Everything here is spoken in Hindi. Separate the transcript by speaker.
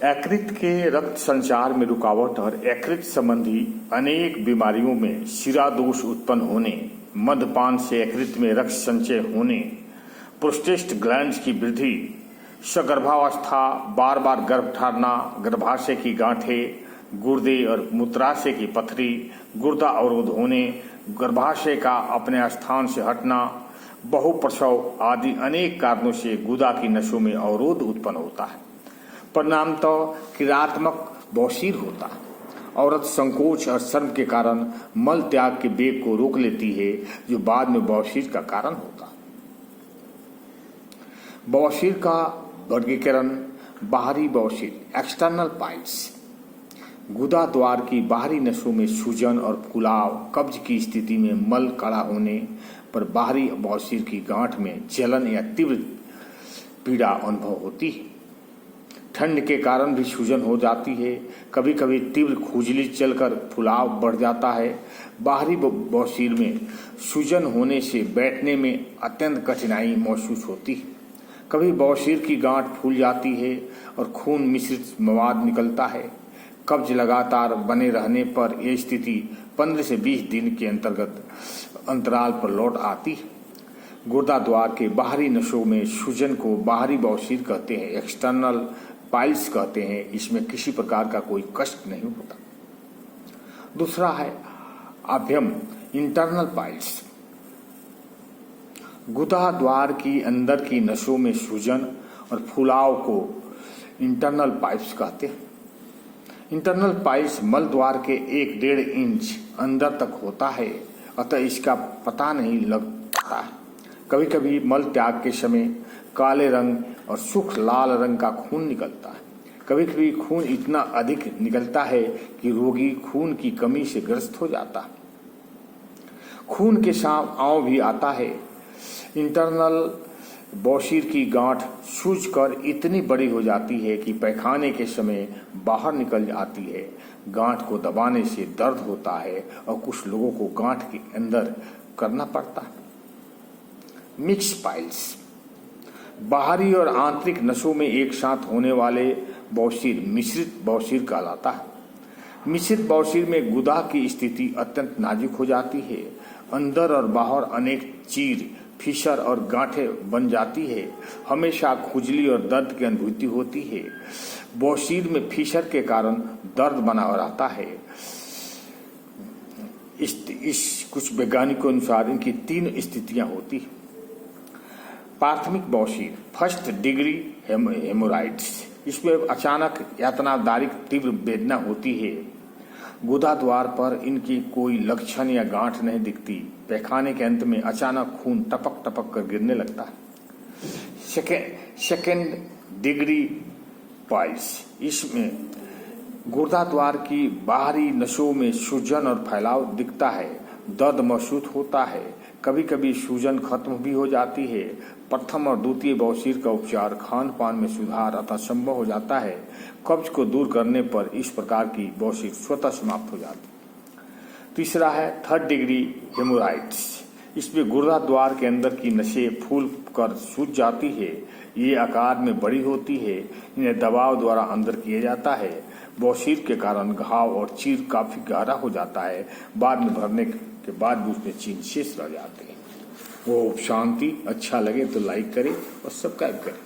Speaker 1: यकृत के रक्त संचार में रुकावट और यकृत संबंधी अनेक बीमारियों में शिरा दोष उत्पन्न होने, मद्यपान से यकृत में रक्त संचय होने, प्रोस्टेट ग्लैंड्स की वृद्धि, सगर्भावस्था, बार बार गर्भधारणा, गर्भाशय की गांठें, गुर्दे और मूत्राशय की पथरी, गुर्दा अवरोध होने, गर्भाशय का अपने स्थान से हटना, बहुप्रसव आदि अनेक कारणों से गुदा की नसों में अवरोध उत्पन्न होता है। परिणामतः क्रियात्मक बवासीर होता है। औरत संकोच और शर्म के कारण मल त्याग के वेग को रोक लेती है, जो बाद में बवासीर का कारण होता है। बवासीर का वर्गीकरण: बाहरी बवासीर, एक्सटर्नल पाइल्स, गुदा द्वार की बाहरी नसों में सूजन और फुलाव, कब्ज की स्थिति में मल कड़ा होने पर बाहरी बवासीर की गांठ में जलन या तीव्र पीड़ा अनुभव होती है। ठंड के कारण भी सूजन हो जाती है। कभी कभी तीव्र खुजली चलकर फुलाव बढ़ जाता है। बाहरी बवासीर में सूजन होने से बैठने में अत्यंत कठिनाई महसूस होती है। कभी बवासीर की गांठ फूल जाती है और खून मिश्रित मवाद निकलता है। कब्ज लगातार बने रहने पर यह स्थिति 15 से 20 दिन के अंतराल पर लौट आती है। गुर्दा द्वार के बाहरी नसों में सूजन को बाहरी बवासीर कहते हैं, एक्सटर्नल पाइल्स कहते हैं। इसमें किसी प्रकार का कोई कष्ट नहीं होता। दूसरा है आभ्यम, इंटरनल पाइल्स, गुदा द्वार की अंदर की नसों में सूजन और फुलाव को इंटरनल पाइल्स कहते हैं। इंटरनल पाइल्स मल द्वार के 1-1.5 इंच अंदर तक होता है, अतः इसका पता नहीं लगता। कभी कभी मल त्याग के समय काले रंग और सूख लाल रंग का खून निकलता है। कभी कभी खून इतना अधिक निकलता है कि रोगी खून की कमी से ग्रस्त हो जाता है। खून के साथ आंव भी आता है। इंटरनल बवासीर की गांठ सूजकर इतनी बड़ी हो जाती है कि पैखाने के समय बाहर निकल आती है। गांठ को दबाने से दर्द होता है और कुछ लोगों को गांठ के अंदर करना पड़ता है। मिक्स पाइल्स, बाहरी और आंतरिक नसों में एक साथ होने वाले बवासीर मिश्रित बवासीर कहलाता है। मिश्रित बवासीर में गुदा की स्थिति अत्यंत नाजुक हो जाती है। अंदर और बाहर अनेक चीर, फिसर और गांठें बन जाती है। हमेशा खुजली और दर्द की अनुभूति होती है। बवासीर में फिसर के कारण दर्द बना रहता है। इस कुछ वैज्ञानिकों अनुसार इनकी 3 स्थितियां होती हैं। प्राथमिक बवासीर, फर्स्ट डिग्री हेमोराइड्स, इसमें अचानक यातनादायक तीव्र वेदना होती है। गुदा द्वार पर इनकी कोई लक्षण या गांठ नहीं दिखती। पैखाने के अंत में अचानक खून टपक टपक कर गिरने लगता है। सेकेंड डिग्री पाइल्स, इसमें गुर्दा द्वार की बाहरी नसों में सूजन और फैलाव दिखता है। दर्द महसूस होता है। कभी कभी सूजन खत्म भी हो जाती है। प्रथम और द्वितीय बवासीर का उपचार खान पान में सुधार अतः संभव हो जाता है। कब्ज को दूर करने पर इस प्रकार की बवासीर स्वतः समाप्त हो जाती है। तीसरा है थर्ड डिग्री हेमोराइड्स, इसमें गुर्दा द्वार के अंदर की नसें फूल कर सूज जाती है। ये आकार में बड़ी होती है। इन्हें दबाव द्वारा अंदर किया जाता है। बवासीर के कारण घाव और चीर काफी गहरा हो जाता है। बाद में भरने के बाद भी उसमें चिन्ह शेष रह जाते हैं। वो शांति। अच्छा लगे तो लाइक करें और सब्सक्राइब करें।